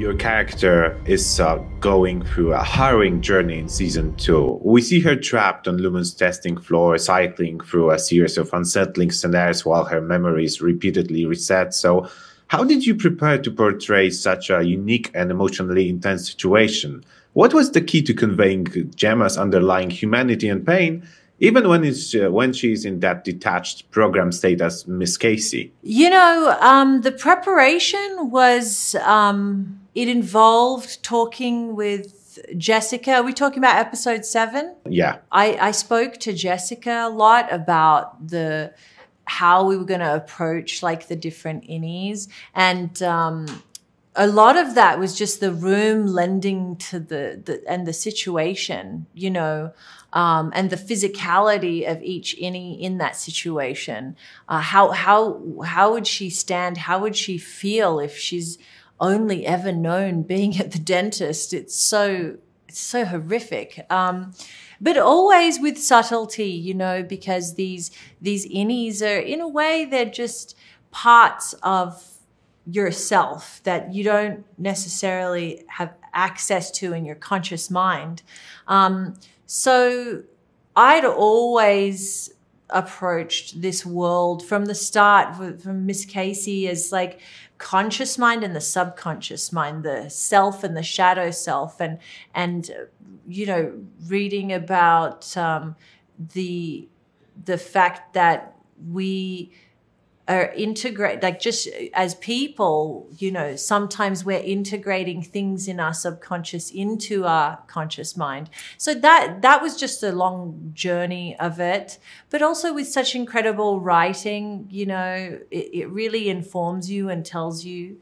Your character is going through a harrowing journey in season 2. We see her trapped on Lumen's testing floor, cycling through a series of unsettling scenarios while her memories repeatedly reset. So, how did you prepare to portray such a unique and emotionally intense situation? What was the key to conveying Gemma's underlying humanity and pain, even when she's in that detached program state as Miss Casey? The preparation was, it involved talking with Jessica. Are we talking about episode 7? Yeah. I spoke to Jessica a lot about how we were going to approach like the different innies. And a lot of that was just the room lending to the situation, and the physicality of each innie in that situation. How would she stand? How would she feel if she's only ever known being at the dentist? It's so horrific. But always with subtlety, because these innies are, in a way, they're just parts of yourself that you don't necessarily have access to in your conscious mind. So I'd always approached this world from the start, from Miss Casey, as like conscious mind and the subconscious mind, the self and the shadow self, and reading about the fact that we are integrate, like just as people, sometimes we're integrating things in our subconscious into our conscious mind. So that was just a long journey of it, but also with such incredible writing, it really informs you and tells you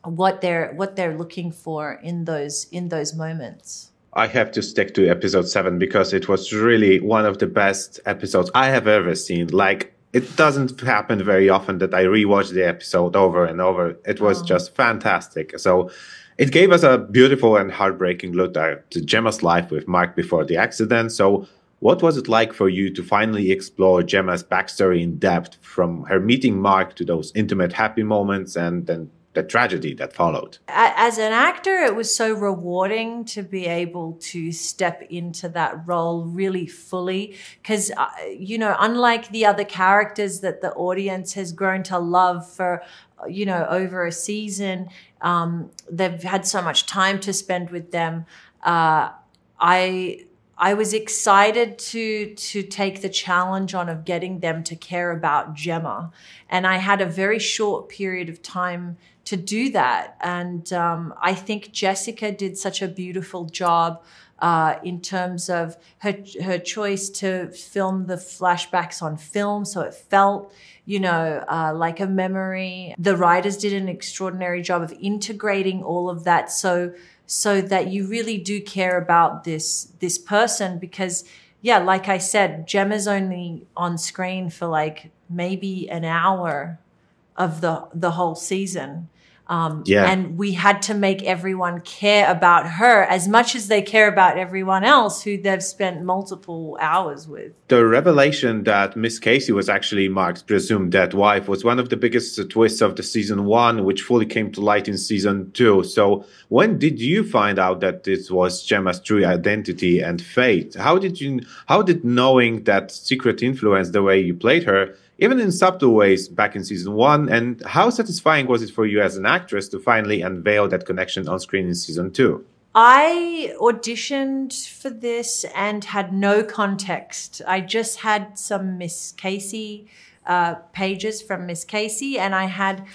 what they're looking for in those moments. I have to stick to episode 7 because it was really one of the best episodes I have ever seen. Like, it doesn't happen very often that I rewatch the episode over and over. It was just fantastic. So it gave us a beautiful and heartbreaking look at Gemma's life with Mark before the accident. So what was it like for you to finally explore Gemma's backstory in depth, from her meeting Mark to those intimate happy moments and then the tragedy that followed? As an actor, it was so rewarding to be able to step into that role really fully because, unlike the other characters that the audience has grown to love for, over a season, they've had so much time to spend with them. I was excited to take the challenge on of getting them to care about Gemma. And I had a very short period of time to do that. And I think Jessica did such a beautiful job in terms of her choice to film the flashbacks on film. So it felt, like a memory. The writers did an extraordinary job of integrating all of that so that you really do care about this person because, like I said, Gemma's only on screen for like maybe an hour of the whole season. And we had to make everyone care about her as much as they care about everyone else who they've spent multiple hours with. The revelation that Miss Casey was actually Mark's presumed dead wife was one of the biggest twists of the season 1, which fully came to light in season 2. So when did you find out that this was Gemma's true identity and fate? How did knowing that secret influence the way you played her, even in subtle ways, back in season 1? And how satisfying was it for you as an actress to finally unveil that connection on screen in season 2? I auditioned for this and had no context. I just had some Miss Casey pages from Miss Casey, and I had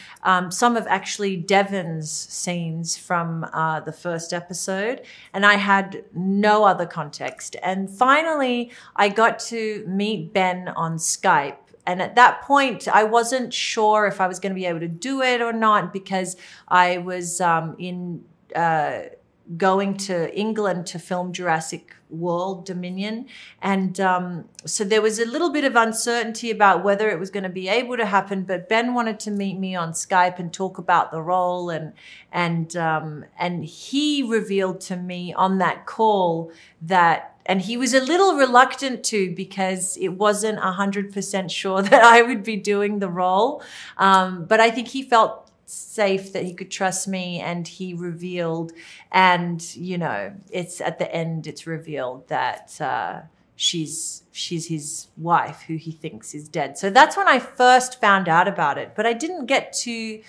some of actually Devon's scenes from the first episode, and I had no other context. And finally, I got to meet Ben on Skype. And at that point, I wasn't sure if I was going to be able to do it or not because I was going to England to film Jurassic World Dominion. And so there was a little bit of uncertainty about whether it was going to be able to happen. But Ben wanted to meet me on Skype and talk about the role. And he revealed to me on that call that, and he was a little reluctant to because it wasn't 100% sure that I would be doing the role. But I think he felt safe, that he could trust me, and he revealed, and you know, it's at the end it's revealed that she's his wife who he thinks is dead. So that's when I first found out about it, but I didn't get to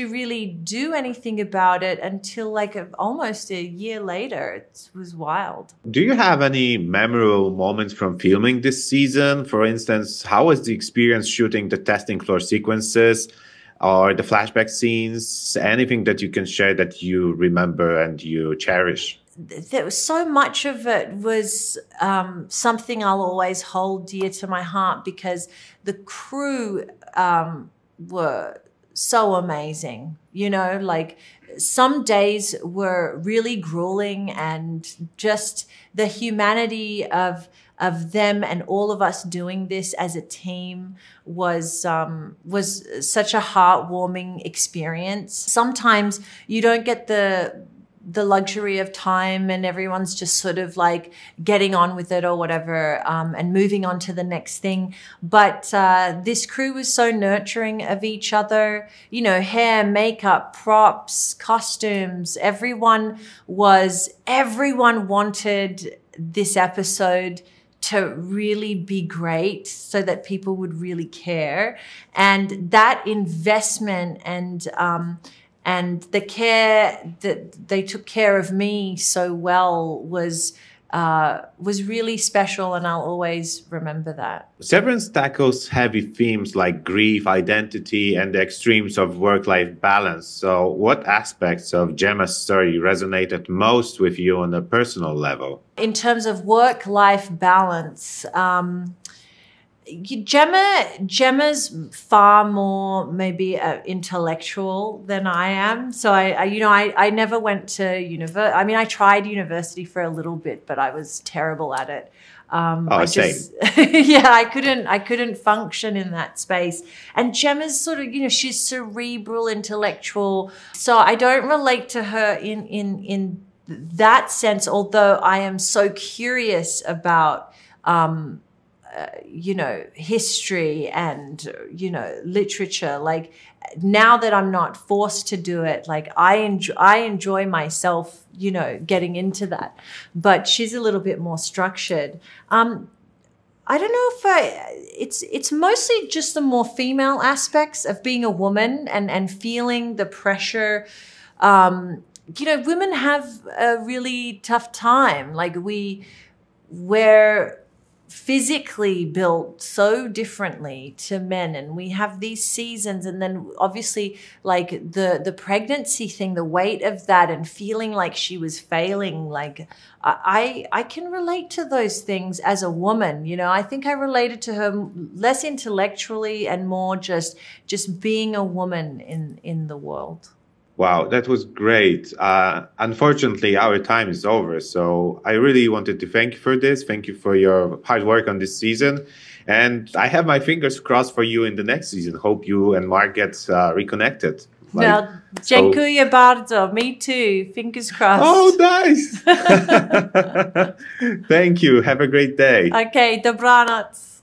really do anything about it until like almost a year later. It was wild. Do you have any memorable moments from filming this season? For instance, how was the experience shooting the testing floor sequences or the flashback scenes? Anything that you can share that you remember and you cherish? There was so much of it was something I'll always hold dear to my heart, because the crew were so amazing. You know, like some days were really grueling, and just the humanity of them and all of us doing this as a team was such a heartwarming experience. Sometimes you don't get the luxury of time, and everyone's just sort of like getting on with it or whatever, and moving on to the next thing. But this crew was so nurturing of each other, you know, hair, makeup, props, costumes. Everyone wanted this episode to really be great so that people would really care. And that investment and the care that they took care of me so well was really special, and I'll always remember that. Severance tackles heavy themes like grief, identity, and the extremes of work-life balance. So what aspects of Gemma's story resonated most with you on a personal level? In terms of work-life balance, Gemma's far more maybe intellectual than I am. So I never went to university. I mean, I tried university for a little bit, but I was terrible at it. Same. Yeah, I couldn't function in that space. And Gemma's sort of, you know, she's cerebral, intellectual. So I don't relate to her in that sense, although I am so curious about you know, history and, you know, literature. Like now that I'm not forced to do it, like I enjoy myself, you know, getting into that. But she's a little bit more structured. I don't know if it's mostly just the more female aspects of being a woman and feeling the pressure. You know, women have a really tough time. Like we're physically built so differently to men, and we have these seasons, and then obviously like the pregnancy thing, the weight of that, and feeling like she was failing. Like I can relate to those things as a woman. You know, I think I related to her less intellectually and more just being a woman in the world. Wow, that was great. Unfortunately, our time is over. So I really wanted to thank you for this. Thank you for your hard work on this season. And I have my fingers crossed for you in the next season. Hope you and Mark get reconnected. Well, dziękuję bardzo. Me too. Fingers crossed. Oh, nice. Thank you. Have a great day. Okay, dobranoc.